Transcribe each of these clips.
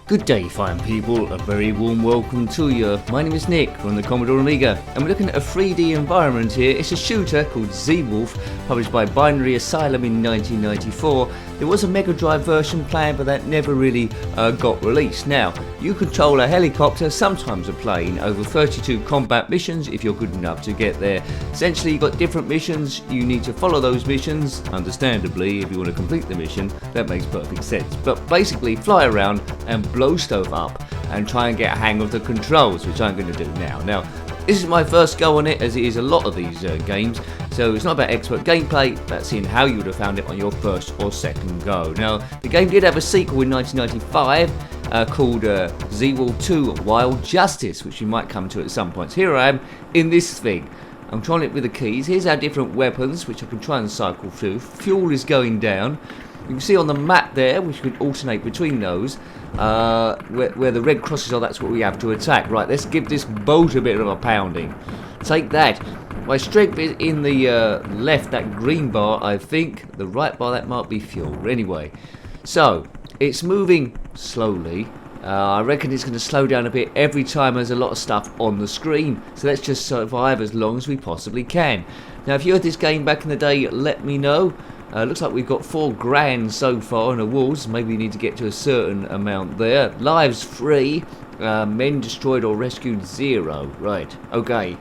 Good day, fine people, a very warm welcome to you. My name is Nick from the Commodore Amiga, and we're looking at a 3D environment here. It's a shooter called Zeewolf, published by Binary Asylum in 1994. There was a Mega Drive version planned, but that never really got released. Now, you control a helicopter, sometimes a plane, over 32 combat missions if you're good enough to get there. Essentially, you've got different missions, you need to follow those missions, understandably, if you want to complete the mission. That makes perfect sense. But basically, fly around and blow stuff up and try and get a hang of the controls, which I'm going to do now. Now, this is my first go on it, as it is a lot of these games, so it's not about expert gameplay, but seeing how you would have found it on your first or second go. Now, the game did have a sequel in 1995 called Zeewolf 2 Wild Justice, which you might come to at some points. Here I am in this thing. I'm trying it with the keys. Here's our different weapons, which I can try and cycle through. Fuel is going down. You can see on the map there, which we can alternate between those, where the red crosses are, that's what we have to attack. Right, let's give this boat a bit of a pounding. Take that. My strength is in the left, that green bar, I think. The right bar, that might be fuel. Anyway, so, it's moving slowly. I reckon it's going to slow down a bit every time there's a lot of stuff on the screen. So let's just survive as long as we possibly can. Now, if you had this game back in the day, let me know. Looks like we've got 4 grand so far in awards. Maybe we need to get to a certain amount there. Lives 3. Men destroyed or rescued 0. Right, okay.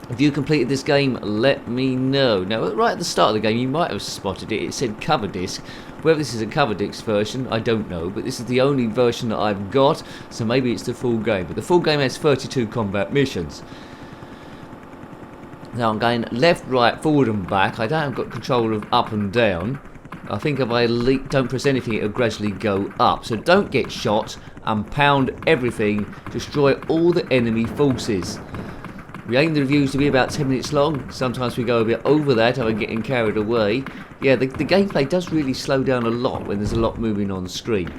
If you completed this game, let me know. Now, right at the start of the game, you might have spotted it. It said cover disc. Whether this is a cover disc version, I don't know. But this is the only version that I've got. So maybe it's the full game. But the full game has 32 combat missions. Now I'm going left, right, forward and back. I don't have got control of up and down. I think if I don't press anything, it'll gradually go up. So don't get shot and pound everything. Destroy all the enemy forces. We aim the reviews to be about 10 minutes long. Sometimes we go a bit over that, I'm getting carried away. Yeah, the gameplay does really slow down a lot when there's a lot moving on screen.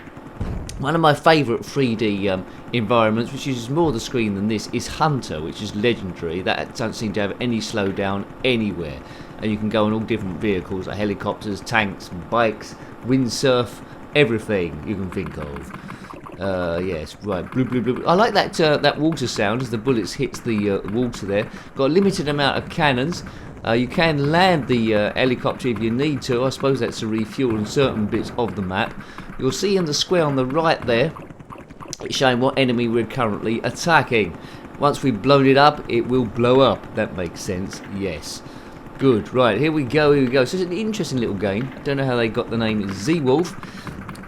One of my favourite 3D environments, which uses more of the screen than this, is Hunter, which is legendary. That doesn't seem to have any slowdown anywhere. And you can go on all different vehicles, like helicopters, tanks, bikes, windsurf, everything you can think of. Yes, right, blue, blue, blue. I like that water sound as the bullets hits the water there. Got a limited amount of cannons. You can land the helicopter if you need to. I suppose that's to refuel in certain bits of the map. You'll see in the square on the right there, it's showing what enemy we're currently attacking. Once we've blown it up, it will blow up. That makes sense, yes. Good, right, here we go, here we go. So it's an interesting little game. I don't know how they got the name Zeewolf.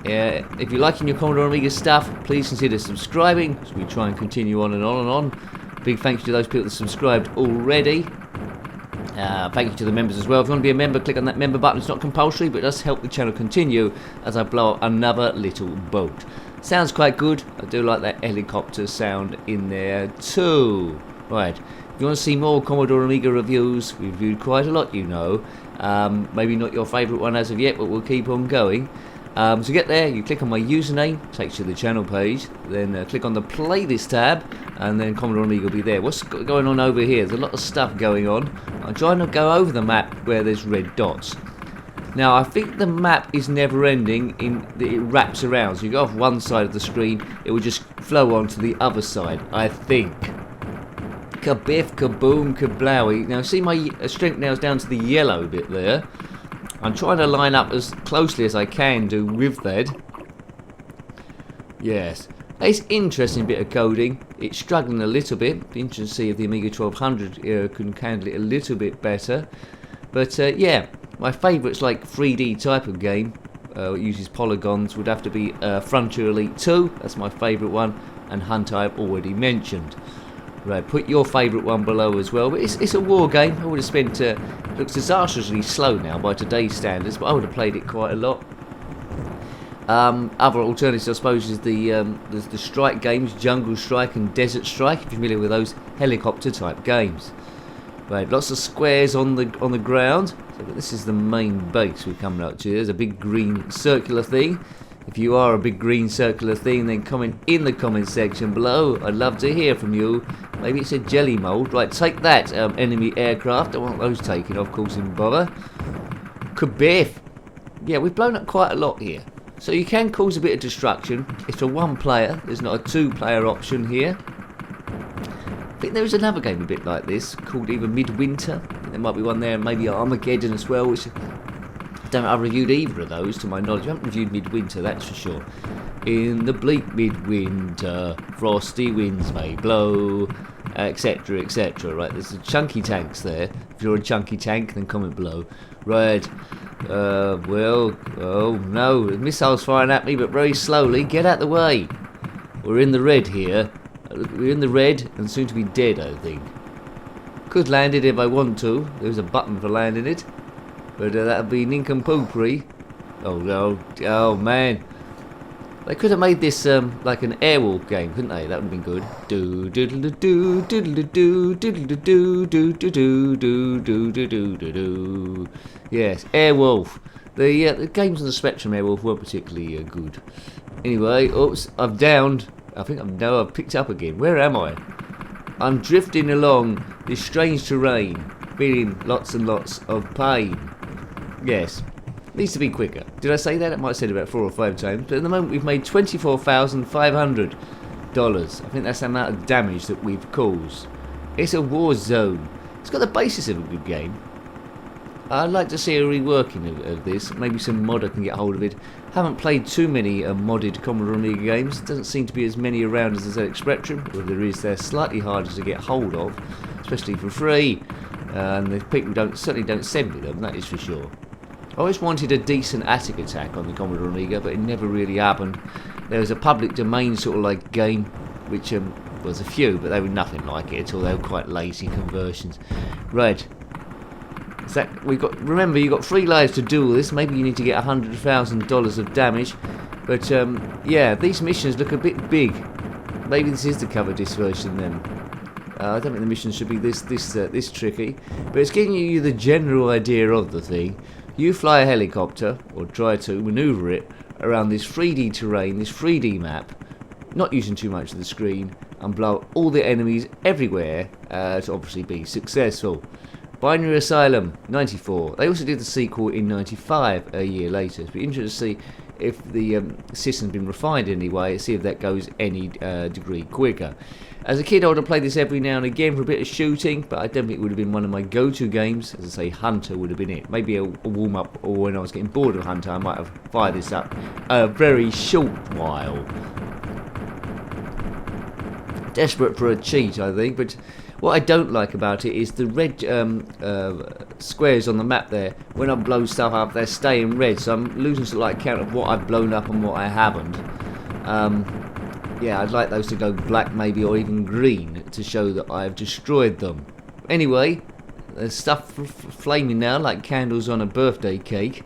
If you're liking your Commodore Amiga stuff, please consider subscribing, as we try and continue on and on and on. Big thanks to those people that subscribed already. Thank you to the members as well. If you want to be a member, click on that member button. It's not compulsory, but it does help the channel continue as I blow up another little boat. Sounds quite good. I do like that helicopter sound in there too. Right, if you want to see more Commodore Amiga reviews, we've reviewed quite a lot, you know. Maybe not your favourite one as of yet, but we'll keep on going. To get there, you click on my username, takes you to the channel page, then click on the playlist tab, and then Commodore Amiga will be there. What's going on over here? There's a lot of stuff going on. I'm trying to go over the map where there's red dots. Now, I think the map is never ending in that it wraps around. So you go off one side of the screen, it will just flow on to the other side, I think. Kabiff, kaboom, kablowy. Now, see my strength now is down to the yellow bit there. I'm trying to line up as closely as I can do with that. Yes. It's an interesting bit of coding. It's struggling a little bit. Be interesting to see if the Amiga 1200 can handle it a little bit better. But yeah, my favourites like 3D type of game, uses polygons, would have to be Frontier Elite 2. That's my favourite one. And Hunter I've already mentioned. Right, put your favourite one below as well. But it's a war game. I would have spent... it looks disastrously slow now by today's standards, but I would have played it quite a lot. Other alternatives, I suppose, is the strike games, Jungle Strike and Desert Strike, if you're familiar with those helicopter type games. Right, lots of squares on the ground. So this is the main base we're coming up to. There's a big green circular thing. If you are a big green circular thing, then comment in the comment section below. I'd love to hear from you. Maybe it's a jelly mold. Right, take that, enemy aircraft. Don't want those taken, of course, in bother. Kabiff. Yeah, we've blown up quite a lot here. So you can cause a bit of destruction. It's for one player. There's not a two-player option here. I think there is another game a bit like this called either Midwinter. I think there might be one there, and maybe Armageddon as well. Which I don't know, I've reviewed either of those to my knowledge. I haven't reviewed Midwinter, that's for sure. In the bleak midwinter, frosty winds may blow, etc, etc. Right, there's some chunky tanks there. If you're a chunky tank, then comment below. Right, well, oh no, the missile's firing at me, but very slowly. Get out the way. We're in the red here. We're in the red and soon to be dead, I think. Could land it if I want to. There's a button for landing it. But that would be nincompoopery. Oh no, oh man. They could have made this like an Airwolf game, couldn't they? That would have been good. Do diddle do diddle do diddle do do do do do do do do do do. Yes, Airwolf. The games on the Spectrum Airwolf weren't particularly good. Anyway, oops, I've downed. I think I've picked up again. Where am I? I'm drifting along this strange terrain, feeling lots and lots of pain. Yes, needs to be quicker. Did I say that? I might have said it about 4 or 5 times. But at the moment we've made $24,500. I think that's the amount of damage that we've caused. It's a war zone. It's got the basis of a good game. I'd like to see a reworking of this. Maybe some modder can get hold of it. Haven't played too many modded Commodore Amiga games. Doesn't seem to be as many around as the ZX Spectrum. Or if there is, they're slightly harder to get hold of, especially for free. And the people certainly don't send me them, that is for sure. I always wanted a decent attic attack on the Commodore Amiga, but it never really happened. There was a public domain sort of like game, which was a few, but they were nothing like it at all. They were quite lazy conversions. Right. Remember, you got 3 lives to do all this. Maybe you need to get $100,000 of damage. But yeah, these missions look a bit big. Maybe this is the cover disc version then. I don't think the missions should be this tricky, but it's giving you the general idea of the thing. You fly a helicopter, or try to maneuver it around this 3D terrain, this 3D map, not using too much of the screen, and blow all the enemies everywhere to obviously be successful. Binary Asylum, 94. They also did the sequel in 95, a year later. It'd be interesting to see if the system's been refined in any way, see if that goes any degree quicker. As a kid, I would have played this every now and again for a bit of shooting, but I don't think it would have been one of my go-to games. As I say, Hunter would have been it. Maybe a warm-up, or when I was getting bored of Hunter, I might have fired this up a very short while. Desperate for a cheat, I think, but what I don't like about it is the red squares on the map there. When I blow stuff up, they're staying red, so I'm losing sort of like count of what I've blown up and what I haven't. Yeah, I'd like those to go black maybe, or even green, to show that I've destroyed them. Anyway, there's stuff flaming now like candles on a birthday cake.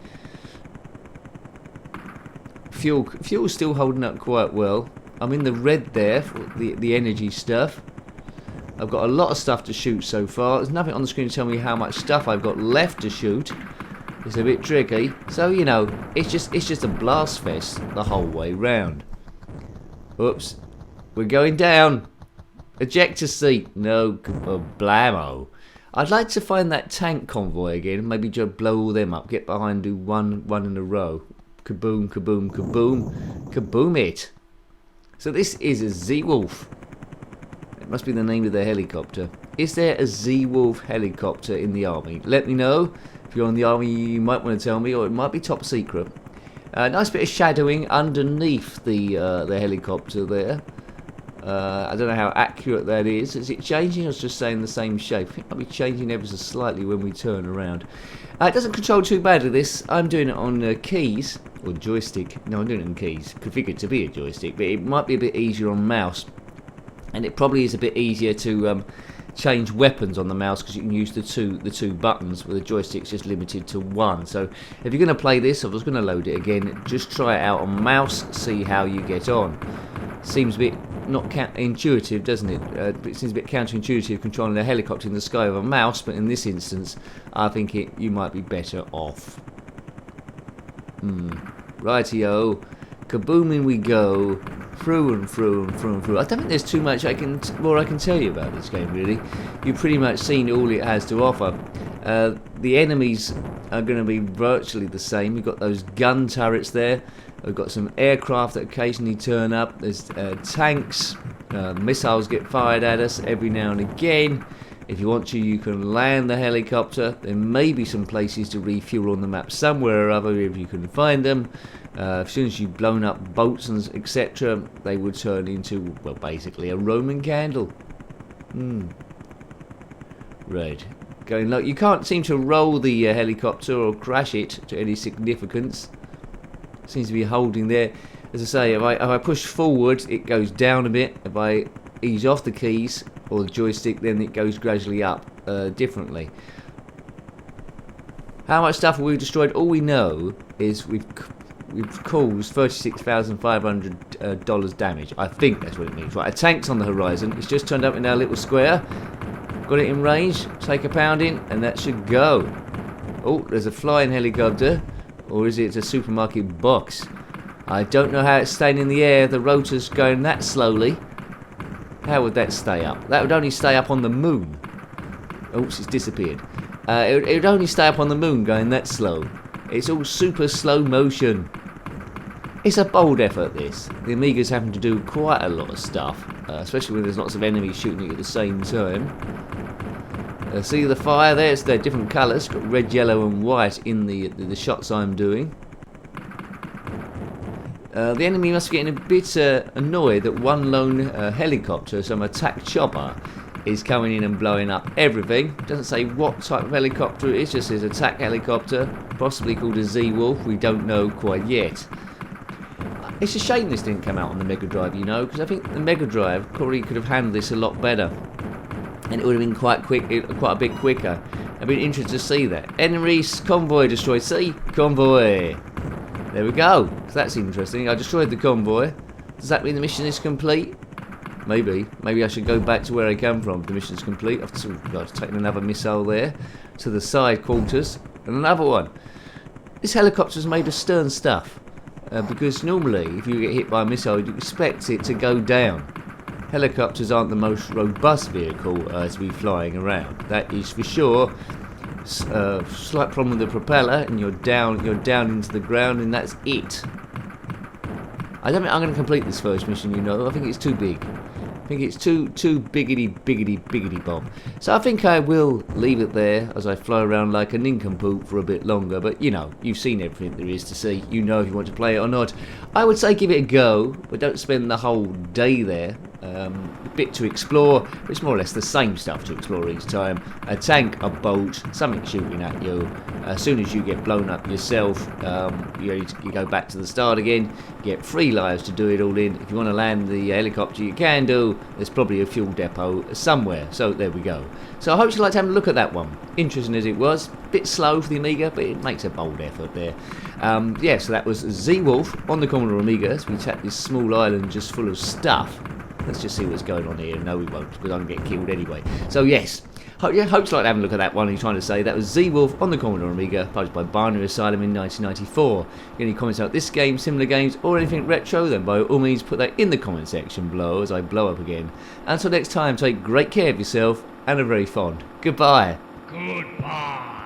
Fuel's still holding up quite well. I'm in the red there for the energy stuff. I've got a lot of stuff to shoot so far. There's nothing on the screen to tell me how much stuff I've got left to shoot. It's a bit tricky. So, you know, it's just a blast fest the whole way round. Oops. We're going down. Ejector seat. No, blammo. I'd like to find that tank convoy again. Maybe just blow all them up. Get behind, do one in a row. Kaboom, kaboom, kaboom. Kaboom it. So this is a Zeewolf. It must be the name of the helicopter. Is there a Zeewolf helicopter in the army? Let me know. If you're in the army, you might want to tell me, or it might be top secret. Nice bit of shadowing underneath the helicopter there. I don't know how accurate that is. Is it changing, or is it just staying the same shape? I think it might be changing ever so slightly when we turn around. It doesn't control too badly, this. I'm doing it on keys, or joystick. No, I'm doing it on keys. Configured to be a joystick, but it might be a bit easier on mouse. And it probably is a bit easier to change weapons on the mouse, because you can use the two buttons, where the joystick's just limited to one. So if you're going to play this, I was going to load it again, just try it out on mouse, see how you get on. Seems a bit not intuitive, doesn't it? It seems a bit counterintuitive controlling a helicopter in the sky with a mouse, but in this instance I think you might be better off. Rightio, kabooming we go, through and through and through and through. I don't think there's too much more I can tell you about this game, really. You've pretty much seen all it has to offer. The enemies are going to be virtually the same. You've got those gun turrets there. We've got some aircraft that occasionally turn up. There's tanks. Missiles get fired at us every now and again. If you want to, you can land the helicopter. There may be some places to refuel on the map somewhere or other if you can find them. As soon as you've blown up boats and etc., they would turn into, well, basically a Roman candle. Right. Going low. You can't seem to roll the helicopter or crash it to any significance. Seems to be holding there. As I say, if I push forward, it goes down a bit. If I ease off the keys or the joystick, then it goes gradually up differently. How much stuff have we destroyed? All we know is we've caused $36,500 damage. I think that's what it means. Right, a tank's on the horizon. It's just turned up in our little square. Got it in range. Take a pounding, and that should go. Oh, there's a flying helicopter. Or is it a supermarket box? I don't know how it's staying in the air. The rotor's going that slowly. How would that stay up? That would only stay up on the moon. Oops, it's disappeared. It would only stay up on the moon going that slow. It's all super slow motion. It's a bold effort, this. The Amiga's having to do quite a lot of stuff, especially when there's lots of enemies shooting at the same time. See the fire there? They're different colours. Got red, yellow and white in the shots I'm doing. The enemy must be getting a bit annoyed that one lone helicopter, some attack chopper, is coming in and blowing up everything. Doesn't say what type of helicopter it is, just says attack helicopter, possibly called a Zeewolf. We don't know quite yet. It's a shame this didn't come out on the Mega Drive, you know, because I think the Mega Drive probably could have handled this a lot better. And it would have been quite a bit quicker. I'd be interested to see that. Enemy's convoy destroyed. See? Convoy. There we go. So that's interesting. I destroyed the convoy. Does that mean the mission is complete? Maybe. Maybe I should go back to where I come from. The mission is complete. I've taken another missile there to the side quarters. And another one. This helicopter's made of stern stuff. Because normally, if you get hit by a missile, you expect it to go down. Helicopters aren't the most robust vehicle to be flying around. That is for sure. Slight problem with the propeller, and you're down into the ground, and that's it. I don't think I'm going to complete this first mission, you know. I think it's too big. I think it's too biggity bomb. So I think I will leave it there as I fly around like a nincompoop for a bit longer. But you know, you've seen everything there is to see. You know if you want to play it or not. I would say give it a go, but don't spend the whole day there. A bit to explore, but it's more or less the same stuff to explore each time. A tank, a boat, something shooting at you. As soon as you get blown up yourself, you go back to the start again. You get 3 lives to do it all in. If you want to land the helicopter, you can do. There's probably a fuel depot somewhere. So there we go. So I hope you liked having a look at that one. Interesting as it was. Bit slow for the Amiga, but it makes a bold effort there. Yeah, so that was Zeewolf on the Commodore Amiga. As we tap this small island just full of stuff. Let's just see what's going on here. No, we won't, because I'm going to get killed anyway. So, yes. Hope you like having a look at that one. You're trying to say that was Zeewolf on the Commodore Amiga, published by Binary Asylum in 1994. Any comments about this game, similar games, or anything retro, then by all means put that in the comment section below as I blow up again. Until next time, take great care of yourself, and a very fond goodbye. Goodbye.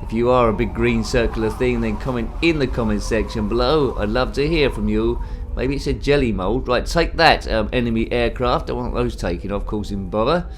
If you are a big green circular thing, then comment in the comment section below. I'd love to hear from you. Maybe it's a jelly mould. Right, take that, enemy aircraft. I want those taken off, causing bother.